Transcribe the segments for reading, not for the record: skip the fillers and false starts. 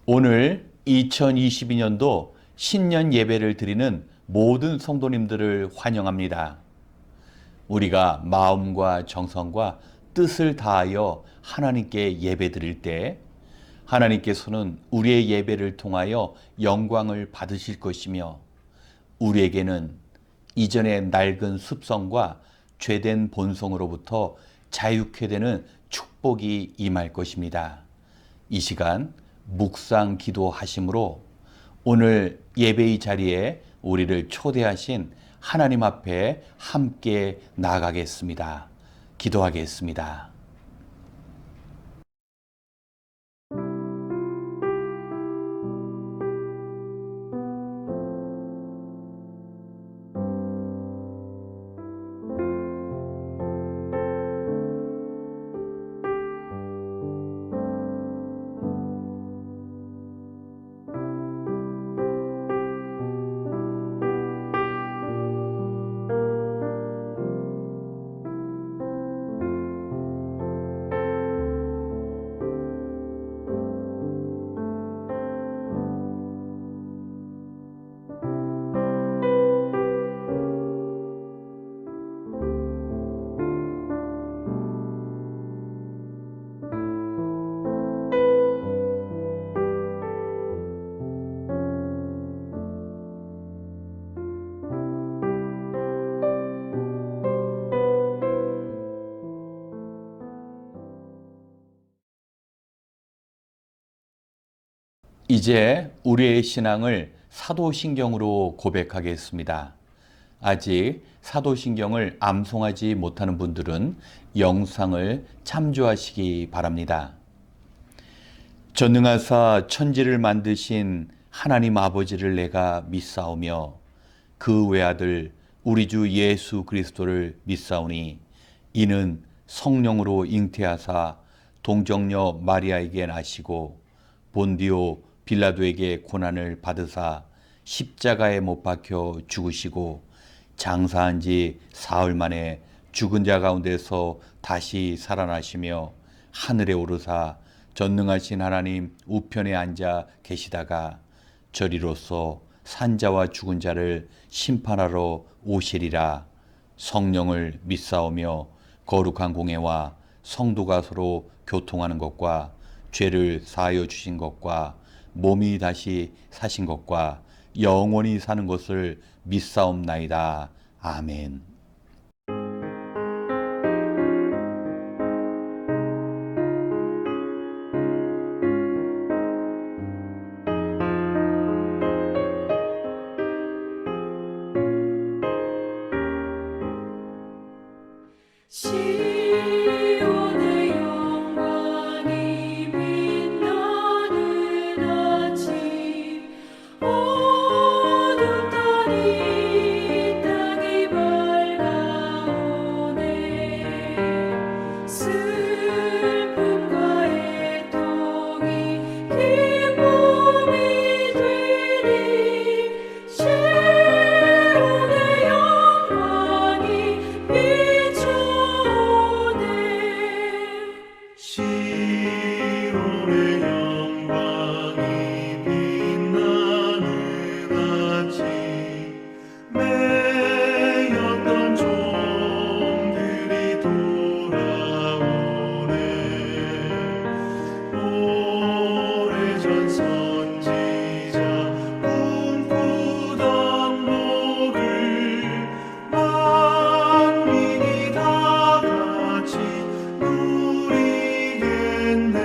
오늘 2022년도 신년 예배를 드리는 모든 성도님들을 환영합니다. 우리가 마음과 정성과 뜻을 다하여 하나님께 예배 드릴 때 하나님께서는 우리의 예배를 통하여 영광을 받으실 것이며 우리에게는 이전의 낡은 습성과 죄된 본성으로부터 자유케 되는 축복이 임할 것입니다. 이 시간 묵상 기도하심으로 오늘 예배의 자리에 우리를 초대하신 하나님 앞에 함께 나아가겠습니다. 기도하겠습니다. 이제 우리의 신앙을 사도신경으로 고백하겠습니다. 아직 사도신경을 암송하지 못하는 분들은 영상을 참조하시기 바랍니다. 전능하사 천지를 만드신 하나님 아버지를 내가 믿사오며 그 외아들 우리 주 예수 그리스도를 믿사오니 이는 성령으로 잉태하사 동정녀 마리아에게 나시고 본디오 빌라도에게 고난을 받으사 십자가에 못 박혀 죽으시고 장사한 지 사흘 만에 죽은 자 가운데서 다시 살아나시며 하늘에 오르사 전능하신 하나님 우편에 앉아 계시다가 저리로서 산자와 죽은 자를 심판하러 오시리라. 성령을 믿사오며 거룩한 공회와 성도가 서로 교통하는 것과 죄를 사하여 주신 것과 몸이 다시 사신 것과 영원히 사는 것을 믿사옵나이다. 아멘. 시온의 영광이 빛나는 아침 어둡던 이 땅이 밝아오네 슬픔과 애통이 기쁨이 되니 시온의 영광이 시온의 영광이 빛나는 아침 매였던 종들이 돌아오네 오래전 선지자 꿈꾸던 복을 만민이 다 같이 누리겠네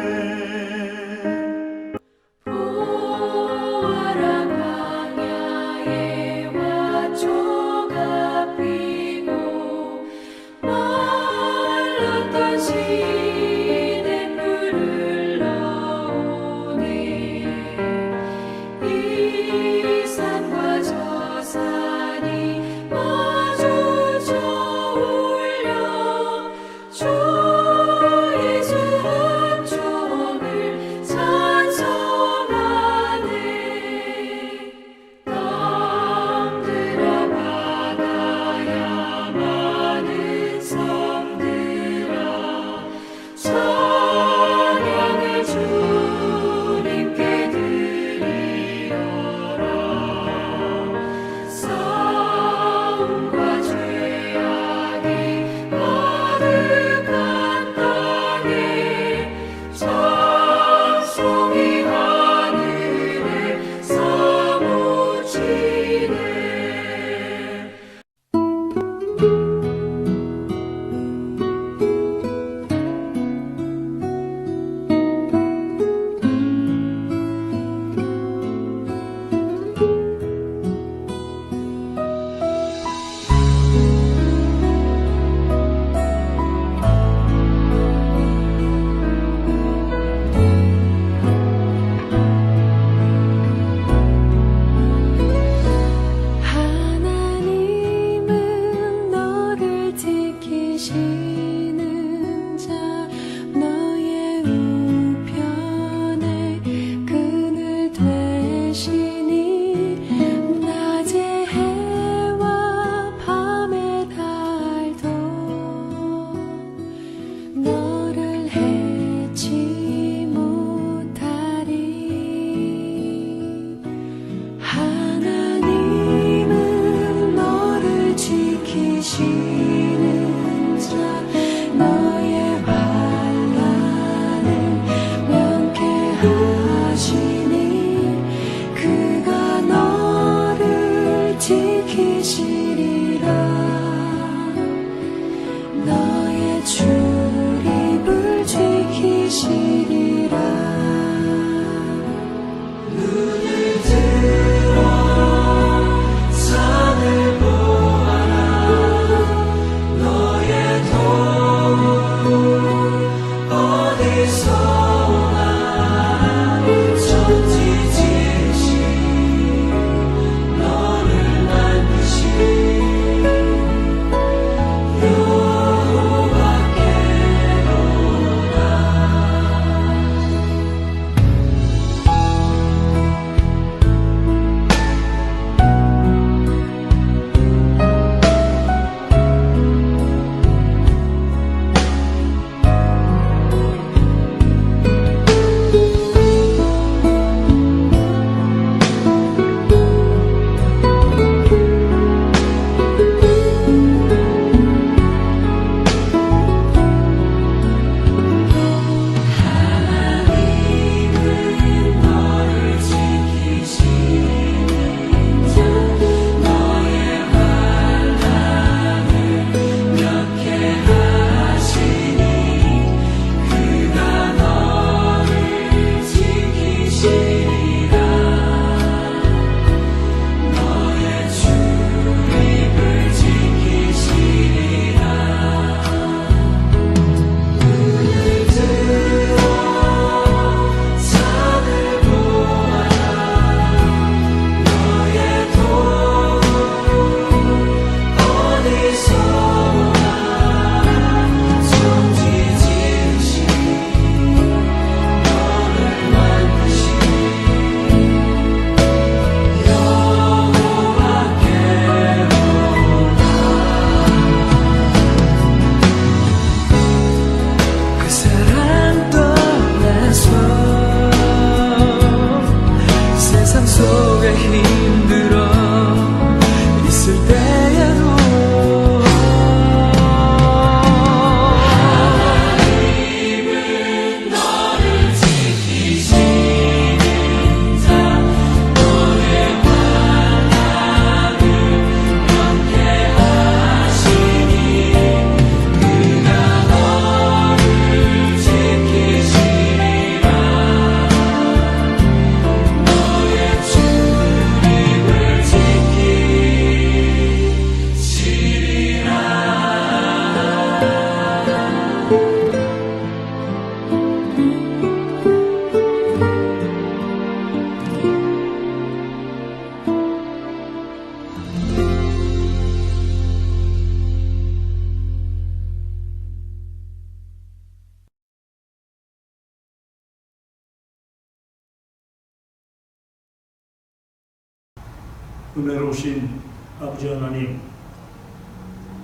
은혜로우신 아버지 하나님,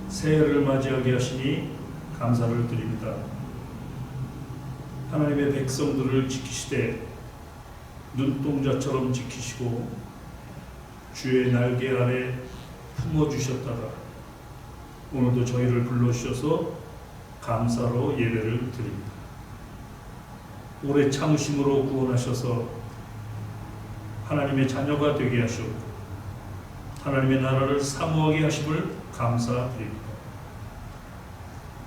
새해를 맞이하게 하시니 감사를 드립니다. 하나님의 백성들을 지키시되 눈동자처럼 지키시고 주의 날개 아래 품어주셨다가 오늘도 저희를 불러주셔서 감사로 예배를 드립니다. 오래 참으심으로 구원하셔서 하나님의 자녀가 되게 하셨고 하나님의 나라를 사모하게 하심을 감사드립니다.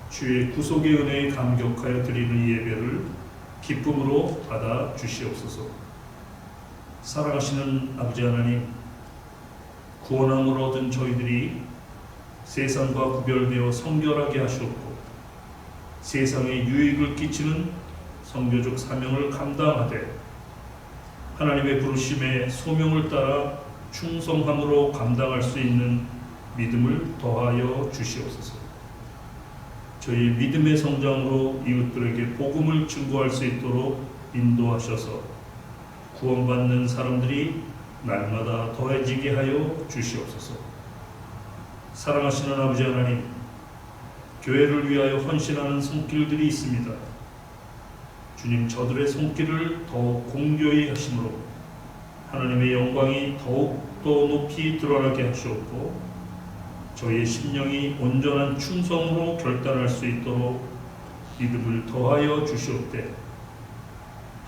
주의 구속의 은혜에 감격하여 드리는 이 예배를 기쁨으로 받아 주시옵소서. 살아가시는 아버지 하나님, 구원함을 얻은 저희들이 세상과 구별되어 성결하게 하시옵고 세상에 유익을 끼치는 선교적 사명을 감당하되 하나님의 부르심에 소명을 따라 충성함으로 감당할 수 있는 믿음을 더하여 주시옵소서. 저희 믿음의 성장으로 이웃들에게 복음을 증거할 수 있도록 인도하셔서 구원받는 사람들이 날마다 더해지게 하여 주시옵소서. 사랑하시는 아버지 하나님, 교회를 위하여 헌신하는 손길들이 있습니다. 주님, 저들의 손길을 더욱 공교히 하심으로 하나님의 영광이 더욱더 높이 드러나게 하시옵고 저희의 심령이 온전한 충성으로 결단할 수 있도록 믿음을 더하여 주시옵되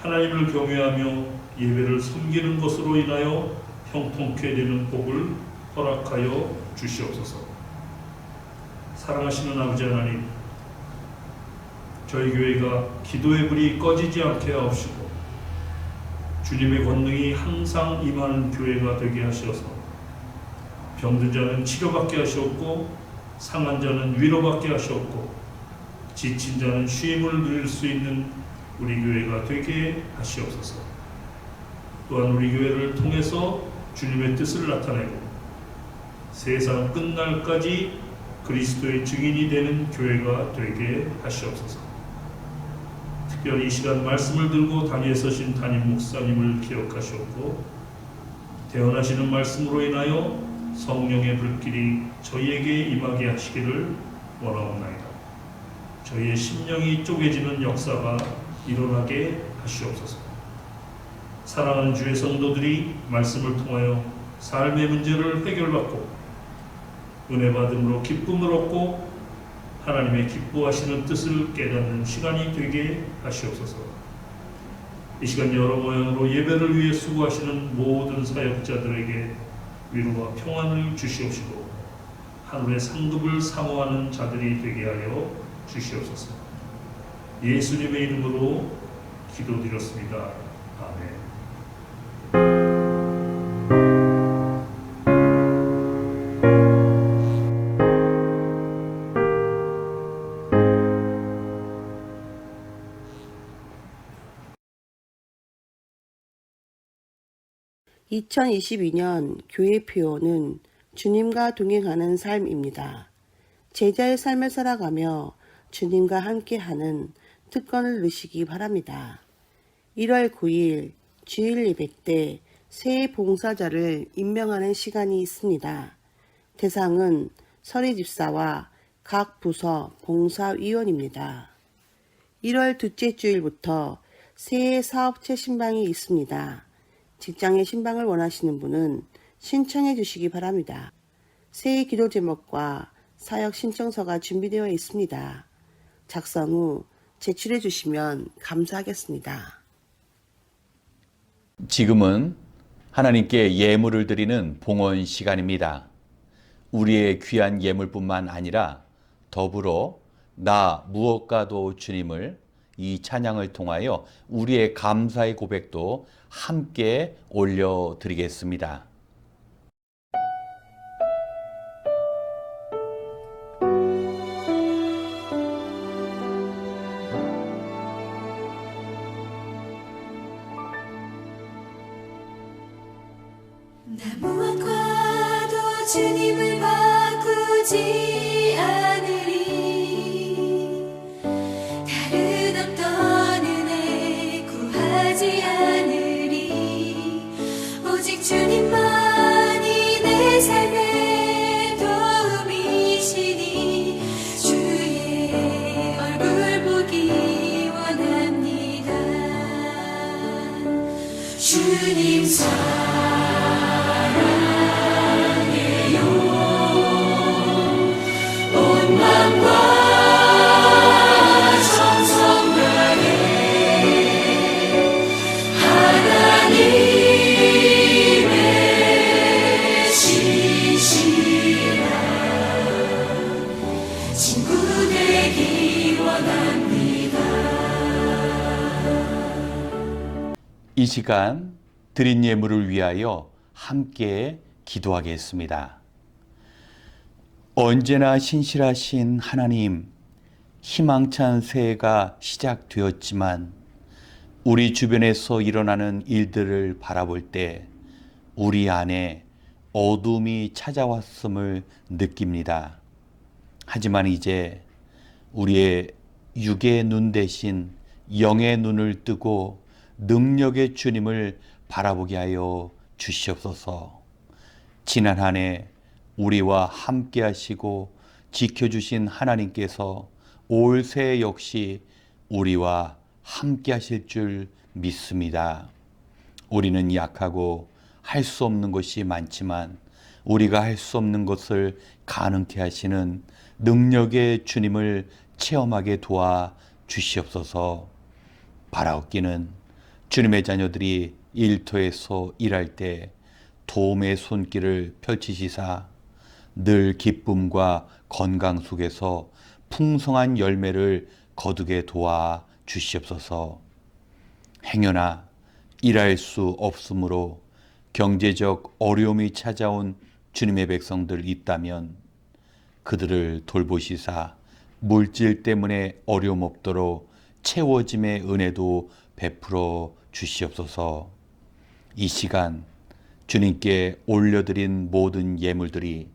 하나님을 경외하며 예배를 섬기는 것으로 인하여 형통케 되는 복을 허락하여 주시옵소서. 사랑하시는 아버지 하나님, 저희 교회가 기도의 불이 꺼지지 않게 하옵시고 주님의 권능이 항상 임하는 교회가 되게 하셔서 병든 자는 치료받게 하시옵고 상한 자는 위로받게 하시옵고 지친 자는 쉼을 누릴 수 있는 우리 교회가 되게 하시옵소서. 또한 우리 교회를 통해서 주님의 뜻을 나타내고 세상 끝날까지 그리스도의 증인이 되는 교회가 되게 하시옵소서. 특별히 이 시간 말씀을 들고 단위에 서신 담임 목사님을 기억하시옵고 대언하시는 말씀으로 인하여 성령의 불길이 저희에게 임하게 하시기를 원하옵나이다. 저희의 심령이 쪼개지는 역사가 일어나게 하시옵소서. 사랑하는 주의 성도들이 말씀을 통하여 삶의 문제를 해결받고 은혜 받음으로 기쁨을 얻고 하나님의 기뻐하시는 뜻을 깨닫는 시간이 되게 하시옵소서. 이 시간 여러 모양으로 예배를 위해 수고하시는 모든 사역자들에게 위로와 평안을 주시옵시고 하늘의 상급을 사모하는 자들이 되게 하여 주시옵소서. 예수님의 이름으로 기도드렸습니다. 아멘. 2022년 교회 표어는 주님과 동행하는 삶입니다. 제자의 삶을 살아가며 주님과 함께하는 특권을 누시기 바랍니다. 1월 9일 주일 예배 때 새해 봉사자를 임명하는 시간이 있습니다. 대상은 서리집사와 각 부서 봉사위원입니다. 1월 둘째 주일부터 새해 사업체 신방이 있습니다. 직장의 신방을 원하시는 분은 신청해 주시기 바랍니다. 새해 기도 제목과 사역 신청서가 준비되어 있습니다. 작성 후 제출해 주시면 감사하겠습니다. 지금은 하나님께 예물을 드리는 봉헌 시간입니다. 우리의 귀한 예물뿐만 아니라 더불어 나 무엇과도 주님을 이 찬양을 통하여 우리의 감사의 고백도 함께 올려드리겠습니다. 나 무엇과도 주님을 바꾸지 않으리. 다른 어떤 은혜 구하지 않으리. 오직 주님만이 내 주님 사랑해요. 온 맘과 정성 다해 하나님의 진실한 친구 되기 원합니다. 이 시간 드린 예물을 위하여 함께 기도하겠습니다. 언제나 신실하신 하나님, 희망찬 새해가 시작되었지만 우리 주변에서 일어나는 일들을 바라볼 때 우리 안에 어둠이 찾아왔음을 느낍니다. 하지만 이제 우리의 육의 눈 대신 영의 눈을 뜨고 능력의 주님을 바라보게 하여 주시옵소서. 지난 한 해 우리와 함께 하시고 지켜주신 하나님께서 올 새해 역시 우리와 함께 하실 줄 믿습니다. 우리는 약하고 할 수 없는 것이 많지만 우리가 할 수 없는 것을 가능케 하시는 능력의 주님을 체험하게 도와 주시옵소서. 바라옵기는 주님의 자녀들이 일터에서 일할 때 도움의 손길을 펼치시사 늘 기쁨과 건강 속에서 풍성한 열매를 거두게 도와 주시옵소서. 행여나 일할 수 없으므로 경제적 어려움이 찾아온 주님의 백성들 있다면 그들을 돌보시사 물질 때문에 어려움 없도록 채워짐의 은혜도 베풀어 주시옵소서. 이 시간 주님께 올려드린 모든 예물들이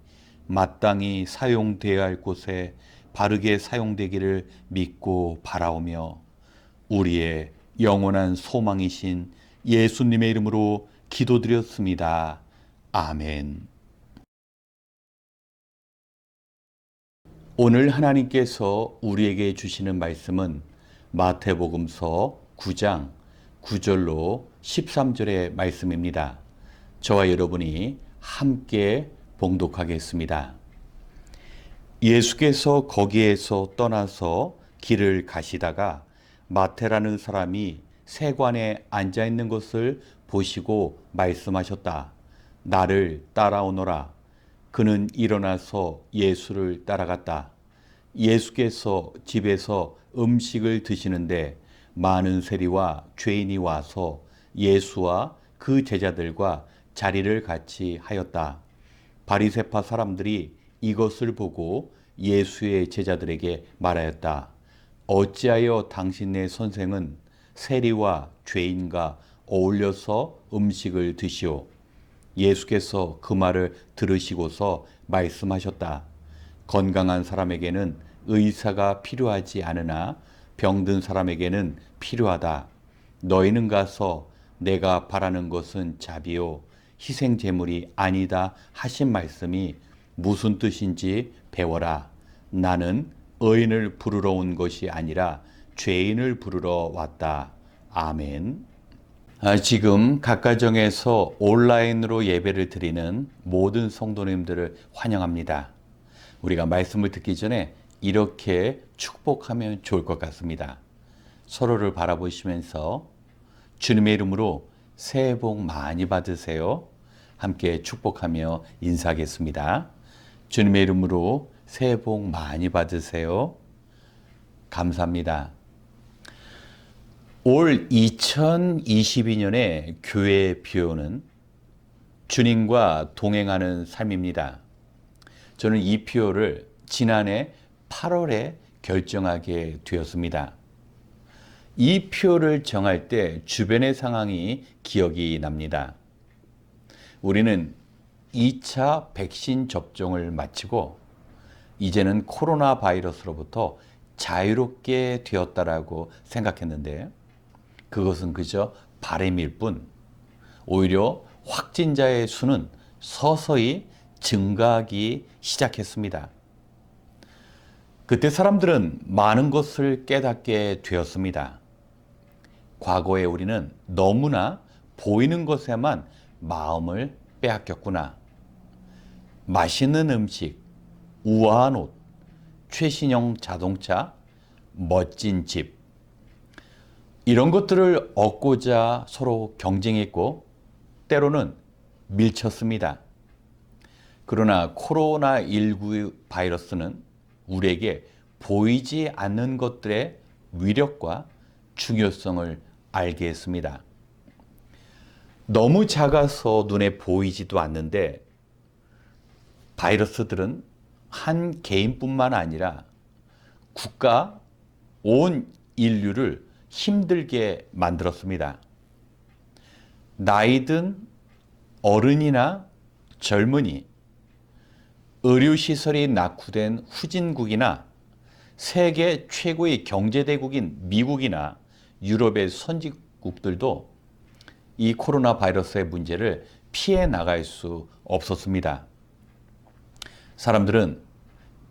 마땅히 사용되어야 할 곳에 바르게 사용되기를 믿고 바라오며 우리의 영원한 소망이신 예수님의 이름으로 기도드렸습니다. 아멘. 오늘 하나님께서 우리에게 주시는 말씀은 마태복음서 9장 9절로 13절의 말씀입니다. 저와 여러분이 함께 봉독하겠습니다. 예수께서 거기에서 떠나서 길을 가시다가 마태라는 사람이 세관에 앉아 있는 것을 보시고 말씀하셨다. 나를 따라오너라. 그는 일어나서 예수를 따라갔다. 예수께서 집에서 음식을 드시는데 많은 세리와 죄인이 와서 예수와 그 제자들과 자리를 같이 하였다. 바리새파 사람들이 이것을 보고 예수의 제자들에게 말하였다. 어찌하여 당신네 선생은 세리와 죄인과 어울려서 음식을 드시오? 예수께서 그 말을 들으시고서 말씀하셨다. 건강한 사람에게는 의사가 필요하지 않으나 병든 사람에게는 필요하다. 너희는 가서 내가 바라는 것은 자비요 희생 제물이 아니다 하신 말씀이 무슨 뜻인지 배워라. 나는 의인을 부르러 온 것이 아니라 죄인을 부르러 왔다. 아멘. 지금 각 가정에서 온라인으로 예배를 드리는 모든 성도님들을 환영합니다. 우리가 말씀을 듣기 전에 이렇게 축복하면 좋을 것 같습니다. 서로를 바라보시면서 주님의 이름으로 새해 복 많이 받으세요. 함께 축복하며 인사하겠습니다. 주님의 이름으로 새해 복 많이 받으세요. 감사합니다. 올 2022년의 교회의 표어는 주님과 동행하는 삶입니다. 저는 이 표어를 지난해 8월에 결정하게 되었습니다. 이 표어를 정할 때 주변의 상황이 기억이 납니다. 우리는 2차 백신 접종을 마치고 이제는 코로나 바이러스로부터 자유롭게 되었다라고 생각했는데 그것은 그저 바람일 뿐 오히려 확진자의 수는 서서히 증가하기 시작했습니다. 그때 사람들은 많은 것을 깨닫게 되었습니다. 과거에 우리는 너무나 보이는 것에만 마음을 빼앗겼구나. 맛있는 음식, 우아한 옷, 최신형 자동차, 멋진 집, 이런 것들을 얻고자 서로 경쟁했고 때로는 밀쳤습니다. 그러나 코로나19 바이러스는 우리에게 보이지 않는 것들의 위력과 중요성을 알게 했습니다. 너무 작아서 눈에 보이지도 않는데 바이러스들은 한 개인뿐만 아니라 국가, 온 인류를 힘들게 만들었습니다. 나이든 어른이나 젊은이, 의료시설이 낙후된 후진국이나 세계 최고의 경제대국인 미국이나 유럽의 선진국들도 이 코로나 바이러스의 문제를 피해 나갈 수 없었습니다. 사람들은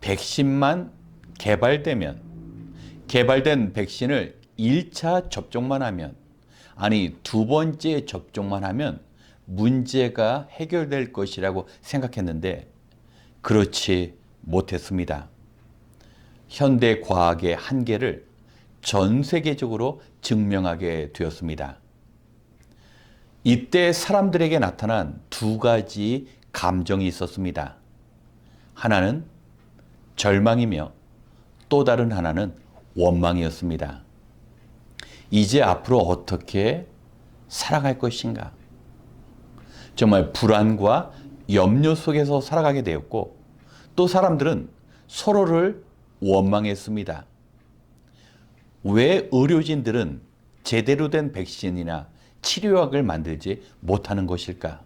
백신만 개발되면, 개발된 백신을 1차 접종만 하면, 아니 두 번째 접종만 하면 문제가 해결될 것이라고 생각했는데 그렇지 못했습니다. 현대 과학의 한계를 전 세계적으로 증명하게 되었습니다. 이때 사람들에게 나타난 두 가지 감정이 있었습니다. 하나는 절망이며 또 다른 하나는 원망이었습니다. 이제 앞으로 어떻게 살아갈 것인가? 정말 불안과 염려 속에서 살아가게 되었고 또 사람들은 서로를 원망했습니다. 왜 의료진들은 제대로 된 백신이나 치료약을 만들지 못하는 것일까?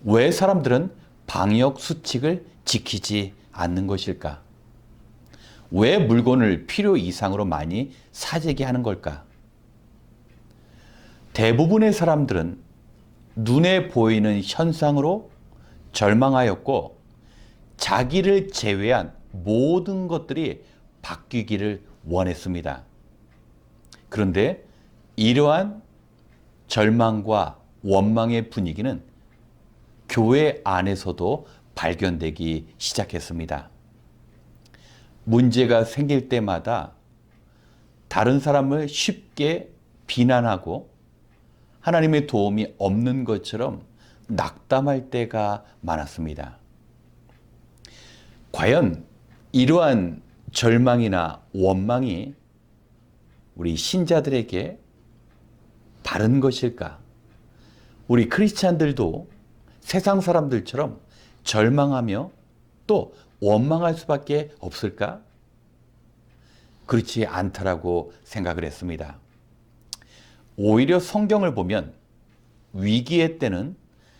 왜 사람들은 방역 수칙을 지키지 않는 것일까? 왜 물건을 필요 이상으로 많이 사재기 하는 걸까? 대부분의 사람들은 눈에 보이는 현상으로 절망하였고 자기를 제외한 모든 것들이 바뀌기를 원했습니다. 그런데 이러한 절망과 원망의 분위기는 교회 안에서도 발견되기 시작했습니다. 문제가 생길 때마다 다른 사람을 쉽게 비난하고 하나님의 도움이 없는 것처럼 낙담할 때가 많았습니다. 과연 이러한 절망이나 원망이 우리 신자들에게 바른 것일까? 우리 크리스찬들도 세상 사람들처럼 절망하며 또 원망할 수밖에 없을까? 그렇지 않다라고 생각을 했습니다. 오히려 성경을 보면 위기의 때는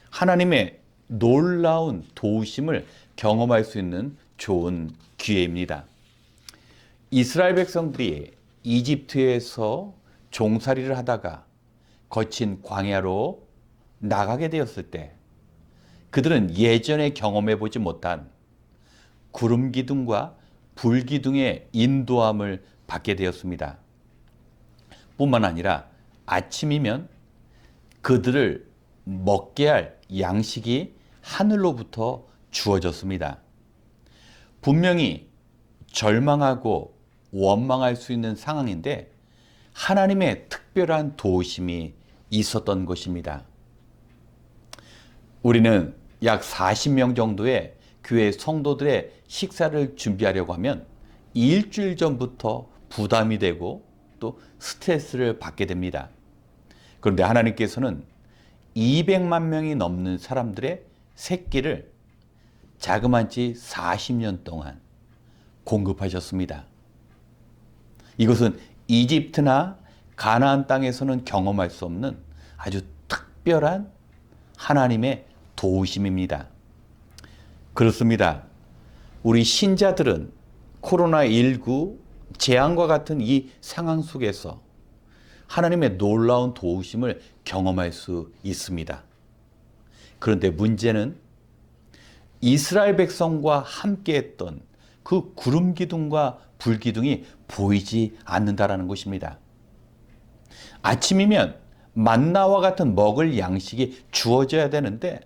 하나님의 놀라운 도우심을 경험할 수 있는 좋은 기회입니다. 이스라엘 백성들이 이집트에서 종살이를 하다가 거친 광야로 나가게 되었을 때 그들은 예전에 경험해 보지 못한 구름 기둥과 불 기둥의 인도함을 받게 되었습니다. 뿐만 아니라 아침이면 그들을 먹게 할 양식이 하늘로부터 주어졌습니다. 분명히 절망하고 원망할 수 있는 상황인데 하나님의 특별한 도우심이 있었던 것입니다. 우리는 약 40명 정도의 교회 성도들의 식사를 준비하려고 하면 일주일 전부터 부담이 되고 또 스트레스를 받게 됩니다. 그런데 하나님께서는 200만 명이 넘는 사람들의 새끼를 자그마치 40년 동안 공급하셨습니다. 이것은 이집트나 가나안 땅에서는 경험할 수 없는 아주 특별한 하나님의 도우심입니다. 그렇습니다. 우리 신자들은 코로나19 재앙과 같은 이 상황 속에서 하나님의 놀라운 도우심을 경험할 수 있습니다. 그런데 문제는 이스라엘 백성과 함께했던 그 구름 기둥과 불 기둥이 보이지 않는다라는 것입니다. 아침이면 만나와 같은 먹을 양식이 주어져야 되는데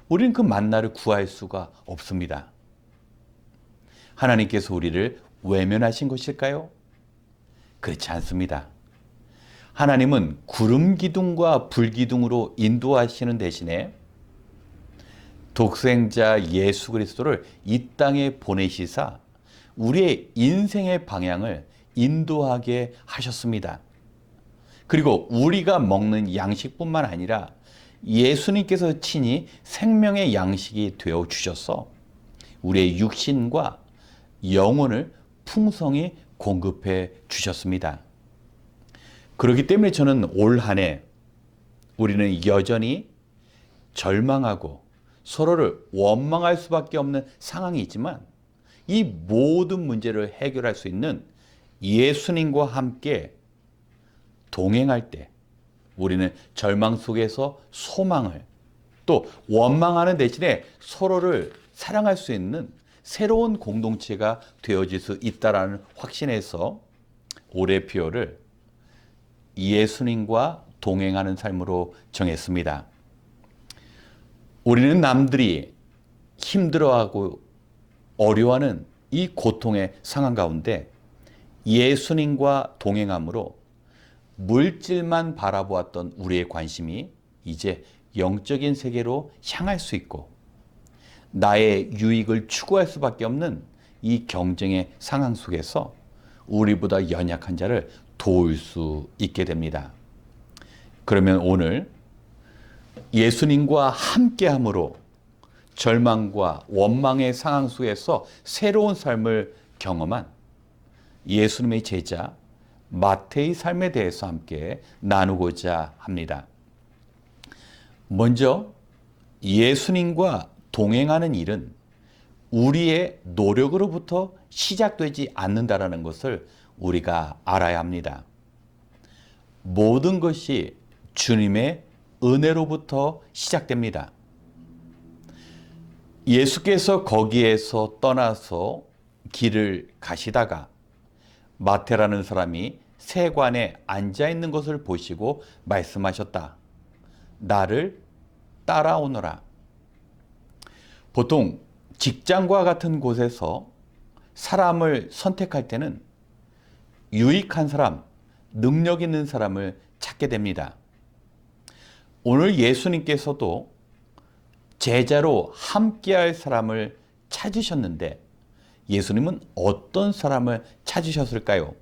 우리는 그 만나를 구할 수가 없습니다. 하나님께서 우리를 외면하신 것일까요? 그렇지 않습니다. 하나님은 구름 기둥과 불 기둥으로 인도하시는 대신에 독생자 예수 그리스도를 이 땅에 보내시사 우리의 인생의 방향을 인도하게 하셨습니다. 그리고 우리가 먹는 양식뿐만 아니라 예수님께서 친히 생명의 양식이 되어 주셔서 우리의 육신과 영혼을 풍성히 공급해 주셨습니다. 그렇기 때문에 저는 올 한 해 우리는 여전히 절망하고 서로를 원망할 수밖에 없는 상황이 있지만 이 모든 문제를 해결할 수 있는 예수님과 함께 동행할 때 우리는 절망 속에서 소망을 또 원망하는 대신에 서로를 사랑할 수 있는 새로운 공동체가 되어질 수 있다는 확신에서 올해 표어를 예수님과 동행하는 삶으로 정했습니다. 우리는 남들이 힘들어하고 어려워하는 이 고통의 상황 가운데 예수님과 동행함으로 물질만 바라보았던 우리의 관심이 이제 영적인 세계로 향할 수 있고 나의 유익을 추구할 수밖에 없는 이 경쟁의 상황 속에서 우리보다 연약한 자를 도울 수 있게 됩니다. 그러면 오늘 예수님과 함께함으로 절망과 원망의 상황 속에서 새로운 삶을 경험한 예수님의 제자 마태의 삶에 대해서 함께 나누고자 합니다. 먼저 예수님과 동행하는 일은 우리의 노력으로부터 시작되지 않는다라는 것을 우리가 알아야 합니다. 모든 것이 주님의 은혜로부터 시작됩니다. 예수께서 거기에서 떠나서 길을 가시다가 마태라는 사람이 세관에 앉아 있는 것을 보시고 말씀하셨다. 나를 따라오너라. 보통 직장과 같은 곳에서 사람을 선택할 때는 유익한 사람, 능력 있는 사람을 찾게 됩니다. 오늘 예수님께서도 제자로 함께할 사람을 찾으셨는데 예수님은 어떤 사람을 찾으셨을까요?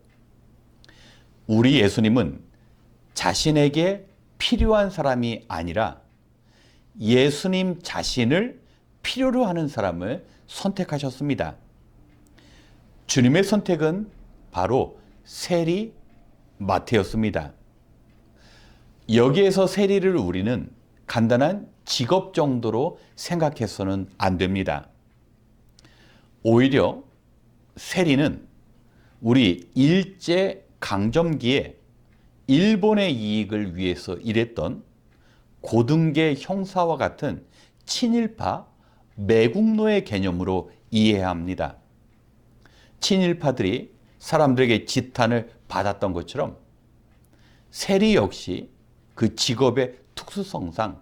우리 예수님은 자신에게 필요한 사람이 아니라 예수님 자신을 필요로 하는 사람을 선택하셨습니다. 주님의 선택은 바로 세리 마태였습니다. 여기에서 세리를 우리는 간단한 직업 정도로 생각해서는 안 됩니다. 오히려 세리는 우리 일제 강점기에 일본의 이익을 위해서 일했던 고등계 형사와 같은 친일파 매국노의 개념으로 이해해야 합니다. 친일파들이 사람들에게 지탄을 받았던 것처럼 세리 역시 그 직업의 특수성상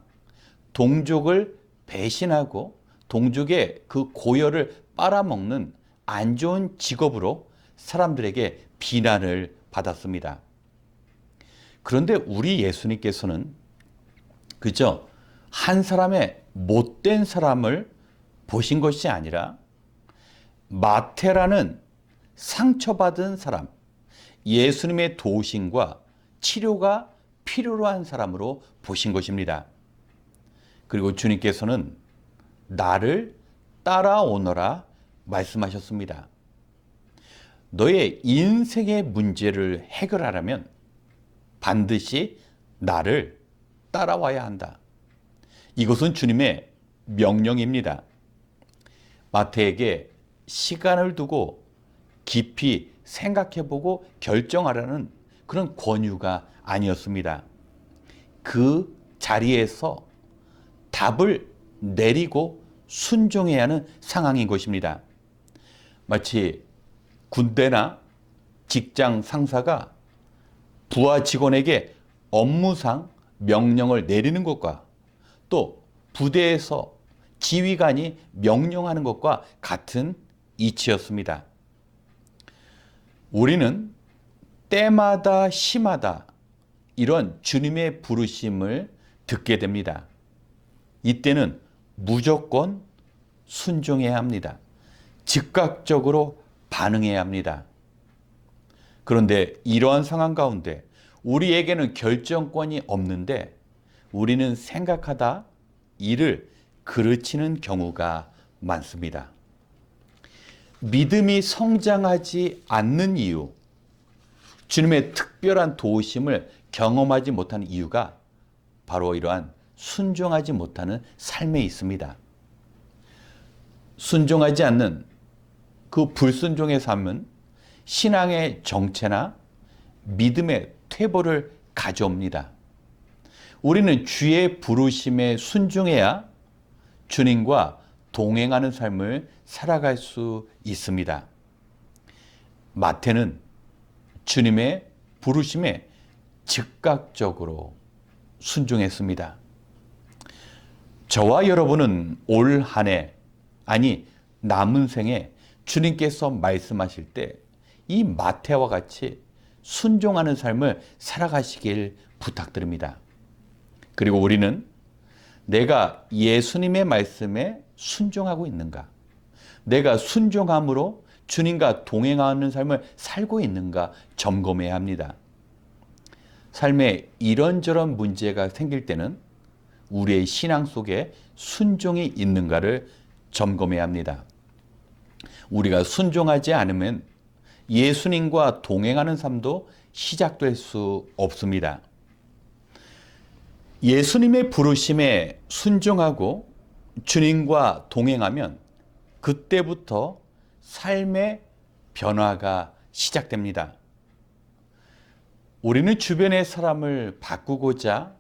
동족을 배신하고 동족의 그 고열을 빨아먹는 안 좋은 직업으로 사람들에게 비난을 받았습니다. 그런데 우리 예수님께서는 그저 한 사람의 못된 사람을 보신 것이 아니라 마태라는 상처받은 사람, 예수님의 도우심과 치료가 필요로 한 사람으로 보신 것입니다. 그리고 주님께서는 나를 따라오너라 말씀하셨습니다. 너의 인생의 문제를 해결하려면 반드시 나를 따라와야 한다. 이것은 주님의 명령입니다. 마태에게 시간을 두고 깊이 생각해보고 결정하라는 그런 권유가 아니었습니다. 그 자리에서 답을 내리고 순종해야 하는 상황인 것입니다. 마치 군대나 직장 상사가 부하 직원에게 업무상 명령을 내리는 것과 또 부대에서 지휘관이 명령하는 것과 같은 이치였습니다. 우리는 때마다 시마다 이런 주님의 부르심을 듣게 됩니다. 이때는 무조건 순종해야 합니다. 즉각적으로 반응해야 합니다. 그런데 이러한 상황 가운데 우리에게는 결정권이 없는데 우리는 생각하다 이를 그르치는 경우가 많습니다. 믿음이 성장하지 않는 이유, 주님의 특별한 도우심을 경험하지 못하는 이유가 바로 이러한 순종하지 못하는 삶에 있습니다. 순종하지 않는 그 불순종의 삶은 신앙의 정체나 믿음의 퇴보를 가져옵니다. 우리는 주의 부르심에 순종해야 주님과 동행하는 삶을 살아갈 수 있습니다. 마태는 주님의 부르심에 즉각적으로 순종했습니다. 저와 여러분은 올 한 해, 아니 남은 생에 주님께서 말씀하실 때 이 마태와 같이 순종하는 삶을 살아가시길 부탁드립니다. 그리고 우리는 내가 예수님의 말씀에 순종하고 있는가? 내가 순종함으로 주님과 동행하는 삶을 살고 있는가 점검해야 합니다. 삶에 이런저런 문제가 생길 때는 우리의 신앙 속에 순종이 있는가를 점검해야 합니다. 우리가 순종하지 않으면 예수님과 동행하는 삶도 시작될 수 없습니다. 예수님의 부르심에 순종하고 주님과 동행하면 그때부터 삶의 변화가 시작됩니다. 우리는 주변의 사람을 바꾸고자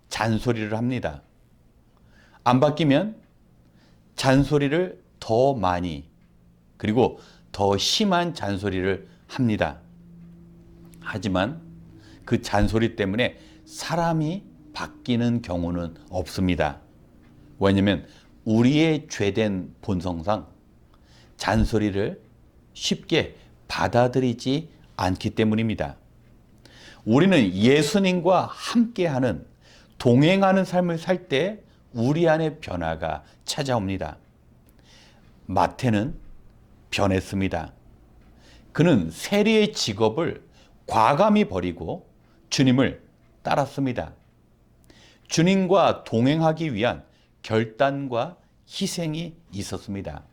잔소리를 합니다. 안 바뀌면 잔소리를 더 많이 그리고 더 심한 잔소리를 합니다. 하지만 그 잔소리 때문에 사람이 바뀌는 경우는 없습니다. 왜냐하면 우리의 죄된 본성상 잔소리를 쉽게 받아들이지 않기 때문입니다. 우리는 예수님과 함께하는 동행하는 삶을 살 때 우리 안에 변화가 찾아옵니다. 마태는 변했습니다. 그는 세리의 직업을 과감히 버리고 주님을 따랐습니다. 주님과 동행하기 위한 결단과 희생이 있었습니다.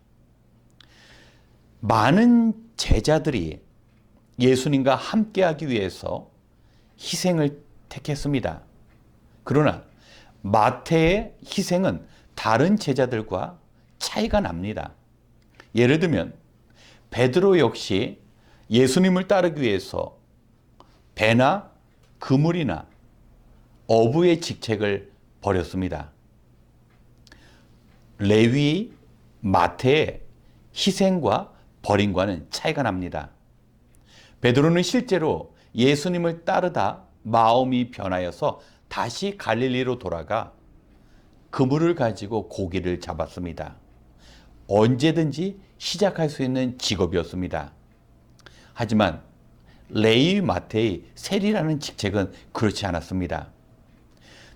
많은 제자들이 예수님과 함께하기 위해서 희생을 택했습니다. 그러나 마태의 희생은 다른 제자들과 차이가 납니다. 예를 들면 베드로 역시 예수님을 따르기 위해서 배나 그물이나 어부의 직책을 버렸습니다. 레위, 마태의 희생과 버림과는 차이가 납니다. 베드로는 실제로 예수님을 따르다 마음이 변하여서 다시 갈릴리로 돌아가 그물을 가지고 고기를 잡았습니다. 언제든지 시작할 수 있는 직업이었습니다. 하지만 레위 마태의 세리라는 직책은 그렇지 않았습니다.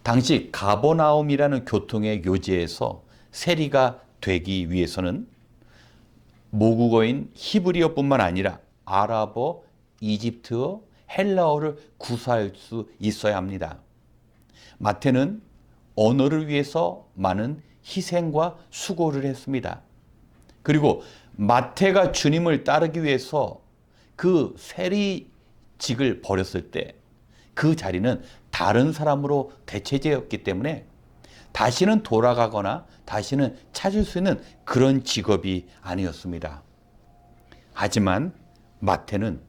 당시 가버나움이라는 교통의 요지에서 세리가 되기 위해서는 모국어인 히브리어뿐만 아니라 아랍어, 이집트어, 헬라어를 구사할 수 있어야 합니다. 마태는 언어를 위해서 많은 희생과 수고를 했습니다. 그리고 마태가 주님을 따르기 위해서 그 세리직을 버렸을 때 그 자리는 다른 사람으로 대체되었기 때문에 다시는 돌아가거나 다시는 찾을 수 있는 그런 직업이 아니었습니다. 하지만 마태는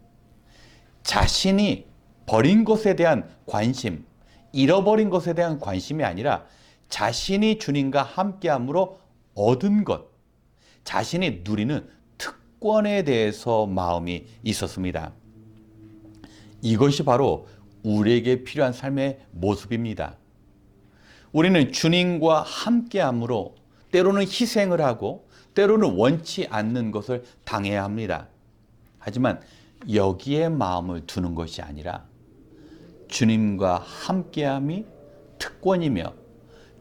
자신이 버린 것에 대한 관심, 잃어버린 것에 대한 관심이 아니라 자신이 주님과 함께함으로 얻은 것, 자신이 누리는 특권에 대해서 마음이 있었습니다. 이것이 바로 우리에게 필요한 삶의 모습입니다. 우리는 주님과 함께함으로 때로는 희생을 하고 때로는 원치 않는 것을 당해야 합니다. 하지만 여기에 마음을 두는 것이 아니라 주님과 함께함이 특권이며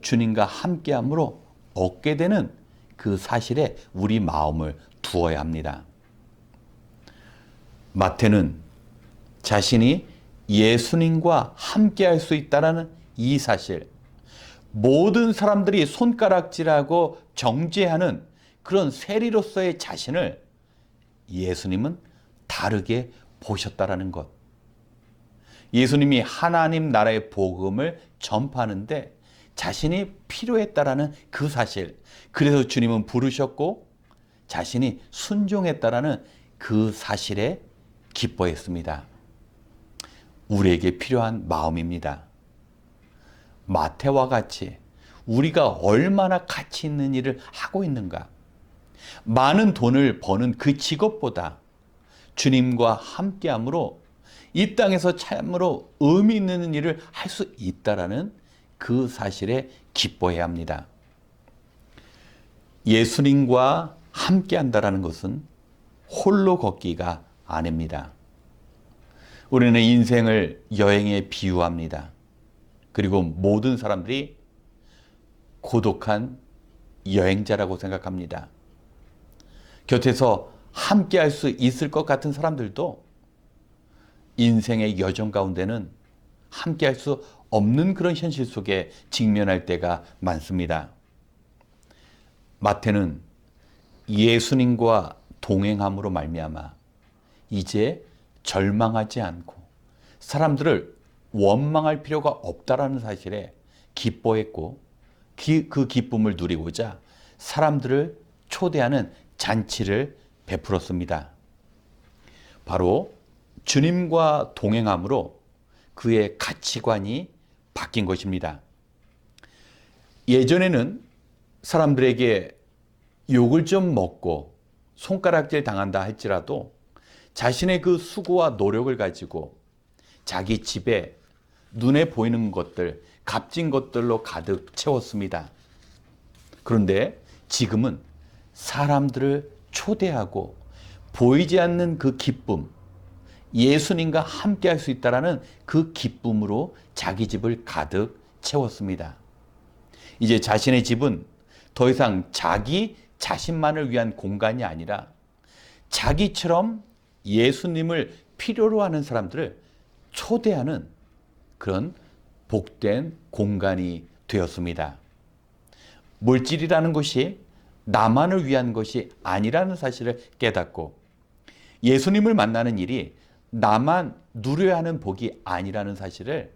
주님과 함께함으로 얻게 되는 그 사실에 우리 마음을 두어야 합니다. 마태는 자신이 예수님과 함께할 수 있다는 이 사실, 모든 사람들이 손가락질하고 정죄하는 그런 세리로서의 자신을 예수님은 다르게 보셨다라는 것. 예수님이 하나님 나라의 복음을 전파하는데 자신이 필요했다라는 그 사실. 그래서 주님은 부르셨고 자신이 순종했다라는 그 사실에 기뻐했습니다. 우리에게 필요한 마음입니다. 마태와 같이 우리가 얼마나 가치 있는 일을 하고 있는가? 많은 돈을 버는 그 직업보다 주님과 함께함으로 이 땅에서 참으로 의미 있는 일을 할 수 있다라는 그 사실에 기뻐해야 합니다. 예수님과 함께한다라는 것은 홀로 걷기가 아닙니다. 우리는 인생을 여행에 비유합니다. 그리고 모든 사람들이 고독한 여행자라고 생각합니다. 곁에서 함께 할 수 있을 것 같은 사람들도 인생의 여정 가운데는 함께 할 수 없는 그런 현실 속에 직면할 때가 많습니다. 마태는 예수님과 동행함으로 말미암아 이제 절망하지 않고 사람들을 원망할 필요가 없다라는 사실에 기뻐했고 그 기쁨을 누리고자 사람들을 초대하는 잔치를 베풀었습니다. 바로 주님과 동행함으로 그의 가치관이 바뀐 것입니다. 예전에는 사람들에게 욕을 좀 먹고 손가락질 당한다 할지라도 자신의 그 수고와 노력을 가지고 자기 집에 눈에 보이는 것들, 값진 것들로 가득 채웠습니다. 그런데 지금은 사람들을 초대하고 보이지 않는 그 기쁨, 예수님과 함께 할 수 있다는 그 기쁨으로 자기 집을 가득 채웠습니다. 이제 자신의 집은 더 이상 자기 자신만을 위한 공간이 아니라 자기처럼 예수님을 필요로 하는 사람들을 초대하는 그런 복된 공간이 되었습니다. 물질이라는 것이 나만을 위한 것이 아니라는 사실을 깨닫고 예수님을 만나는 일이 나만 누려야 하는 복이 아니라는 사실을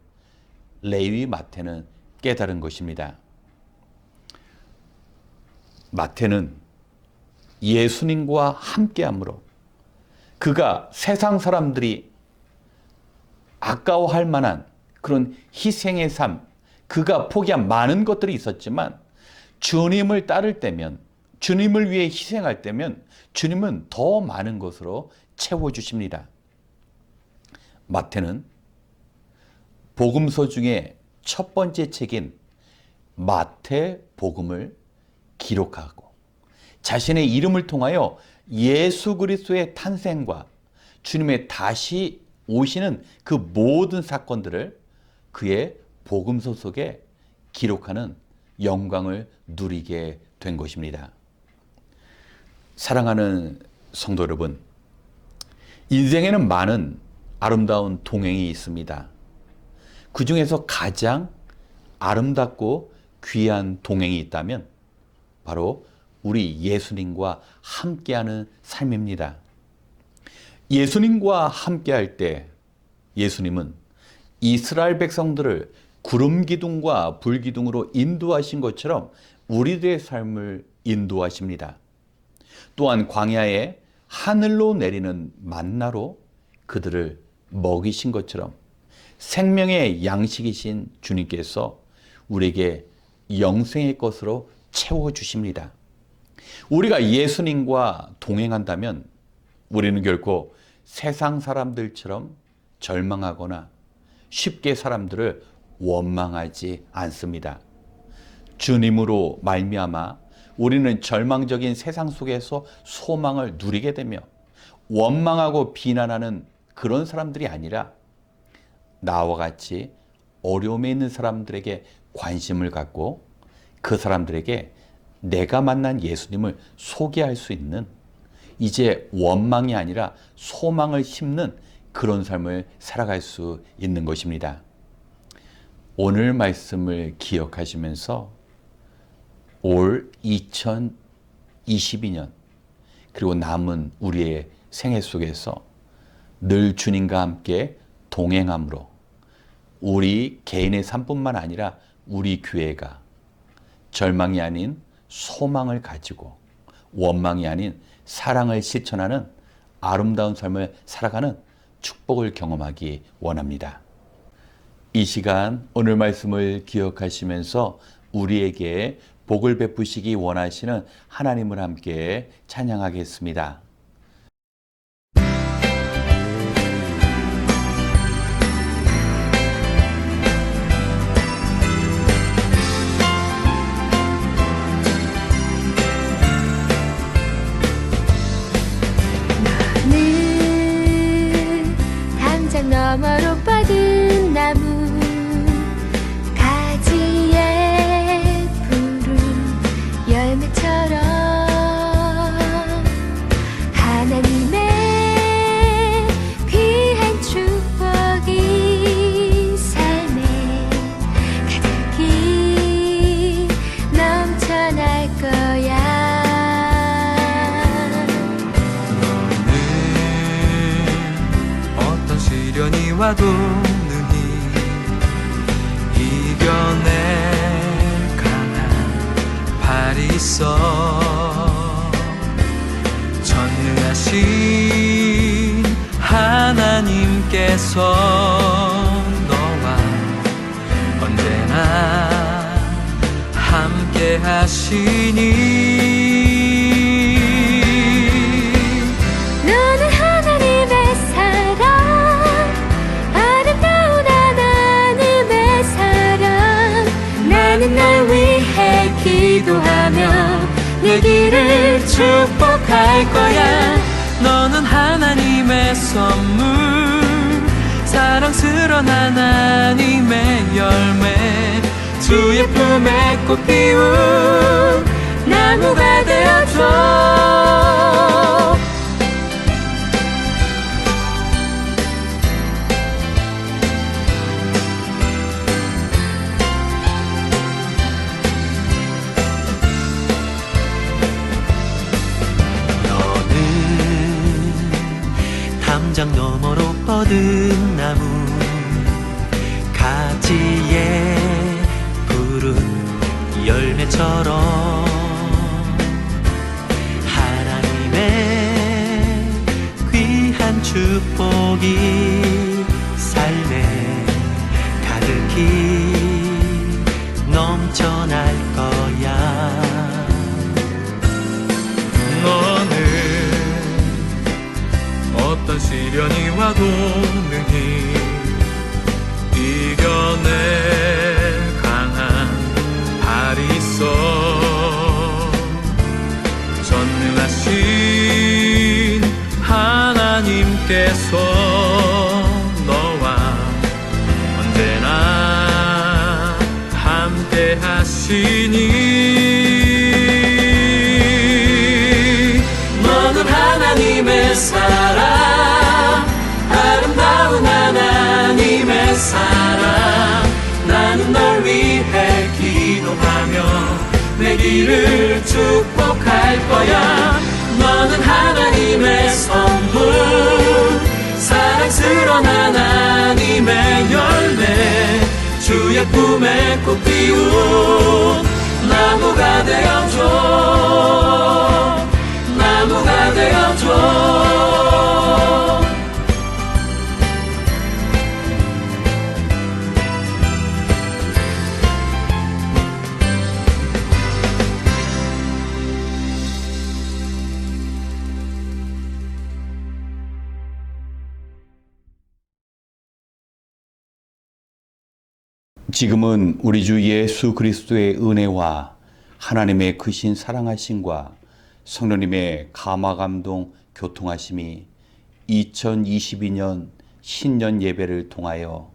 레위 마태는 깨달은 것입니다. 마태는 예수님과 함께함으로 그가 세상 사람들이 아까워할 만한 그런 희생의 삶, 그가 포기한 많은 것들이 있었지만 주님을 따를 때면, 주님을 위해 희생할 때면 주님은 더 많은 것으로 채워주십니다. 마태는 복음서 중에 첫 번째 책인 마태복음을 기록하고 자신의 이름을 통하여 예수 그리스도의 탄생과 주님의 다시 오시는 그 모든 사건들을 그의 복음서 속에 기록하는 영광을 누리게 된 것입니다. 사랑하는 성도 여러분, 인생에는 많은 아름다운 동행이 있습니다. 그 중에서 가장 아름답고 귀한 동행이 있다면 바로 우리 예수님과 함께하는 삶입니다. 예수님과 함께할 때 예수님은 이스라엘 백성들을 구름 기둥과 불 기둥으로 인도하신 것처럼 우리들의 삶을 인도하십니다. 또한 광야에 하늘로 내리는 만나로 그들을 먹이신 것처럼 생명의 양식이신 주님께서 우리에게 영생의 것으로 채워주십니다. 우리가 예수님과 동행한다면 우리는 결코 세상 사람들처럼 절망하거나 쉽게 사람들을 원망하지 않습니다. 주님으로 말미암아 우리는 절망적인 세상 속에서 소망을 누리게 되며 원망하고 비난하는 그런 사람들이 아니라 나와 같이 어려움에 있는 사람들에게 관심을 갖고 그 사람들에게 내가 만난 예수님을 소개할 수 있는, 이제 원망이 아니라 소망을 심는 그런 삶을 살아갈 수 있는 것입니다. 오늘 말씀을 기억하시면서 올 2022년 그리고 남은 우리의 생애 속에서 늘 주님과 함께 동행함으로 우리 개인의 삶뿐만 아니라 우리 교회가 절망이 아닌 소망을 가지고 원망이 아닌 사랑을 실천하는 아름다운 삶을 살아가는 축복을 경험하기 원합니다. 이 시간 오늘 말씀을 기억하시면서 우리에게 복을 베푸시기 원하시는 하나님을 함께 찬양하겠습니다. 는 담장 너머로 뻗은 나무 가지에 푸른 열매처럼 하나님의 귀한 축복이 삶에 가득히 넘쳐날 거야. 어떤 시련이 와도 능히 이겨낼 강한 발이 있어. 전능하신 하나님께서 너와 언제나 함께 하시니. 너는 하나님의 사랑, 아름다운 하나님의 사랑. 나는 널 위해 기도하며 내 길을 축복할 거야. 너는 하나님의 선물, 사랑스러운 하나님의 열매, 주의 품에 꽃 피운 나무가 되어줘. 담장 너머로 뻗은 나무 가지에 푸른 열매처럼 하나님의 귀한 축복이 삶에 가득히 넘쳐날 거야. 너는 어떤 시련이 와도 능히 이겨낼 강한 발이 있어. 전능하신 하나님께서 너와 언제나 함께 하시니. 너는 하나님의 사랑, 아름다운 하나님의 사랑. 나는 널 위해 기도하며 내 길을 축복할 거야. 너는 하나님의 선물, 사랑스러운 하나님의 열매, 주의 품에 꽃 피운 나무가 되어줘. 나무가 되어줘. 지금은 우리 주 예수 그리스도의 은혜와 하나님의 크신 사랑하심과 성령님의 감화감동 교통하심이 2022년 신년 예배를 통하여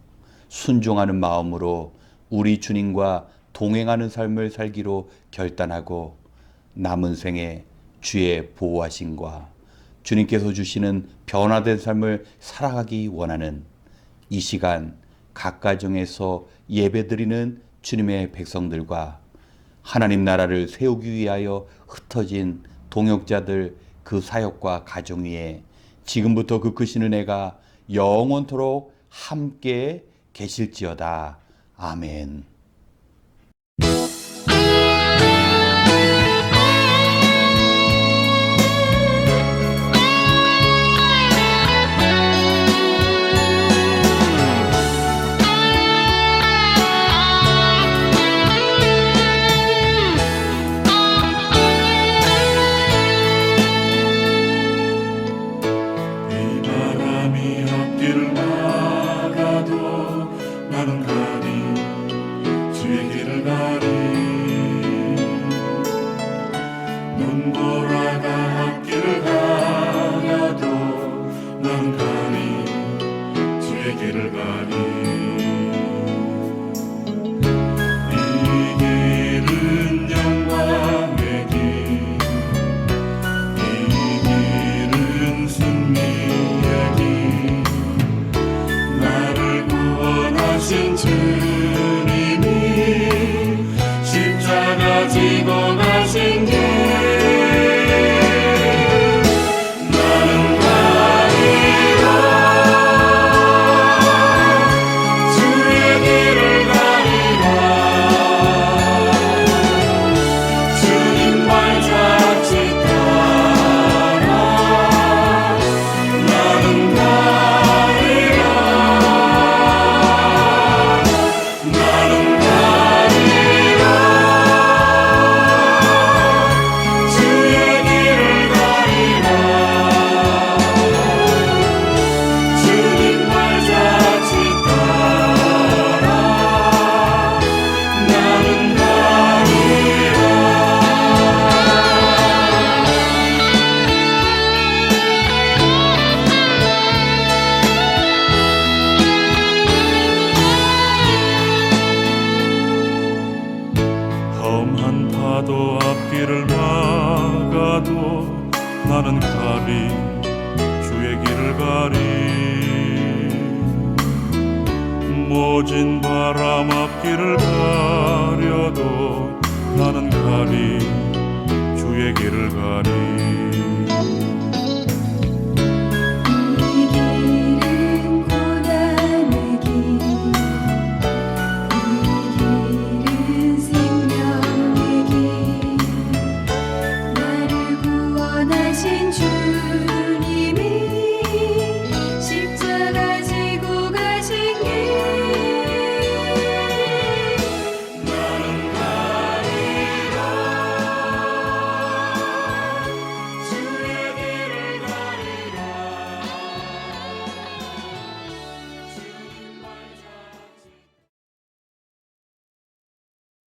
순종하는 마음으로 우리 주님과 동행하는 삶을 살기로 결단하고 남은 생에 주의 보호하심과 주님께서 주시는 변화된 삶을 살아가기 원하는 이 시간 각 가정에서 예배드리는 주님의 백성들과 하나님 나라를 세우기 위하여 흩어진 동역자들 그 사역과 가정 위에 지금부터 그 크신 은혜가 영원토록 함께 계실지어다. 아멘. 바람이 앞길을 막아도 나는 가리 주의 길을 가리 눈보라가 앞길을 가려도 나는 가리 주의 길을 가리 이 길은 영광의 길 이 길은 승리의 길 나를 구원하신 주님이 십자가 지고 가신 길 나는 가리라 주의 길을 가리라 주님 발자취 따라 나는 가리라 나는 가리라 주의 길을 가리라 주님 발자취 따라 나는 가리라 험한 파도 앞길을 막아도 나는 가리 주의 길을 가리 모진 바람 앞길을 가려도 나는 가리 주의 길을 가리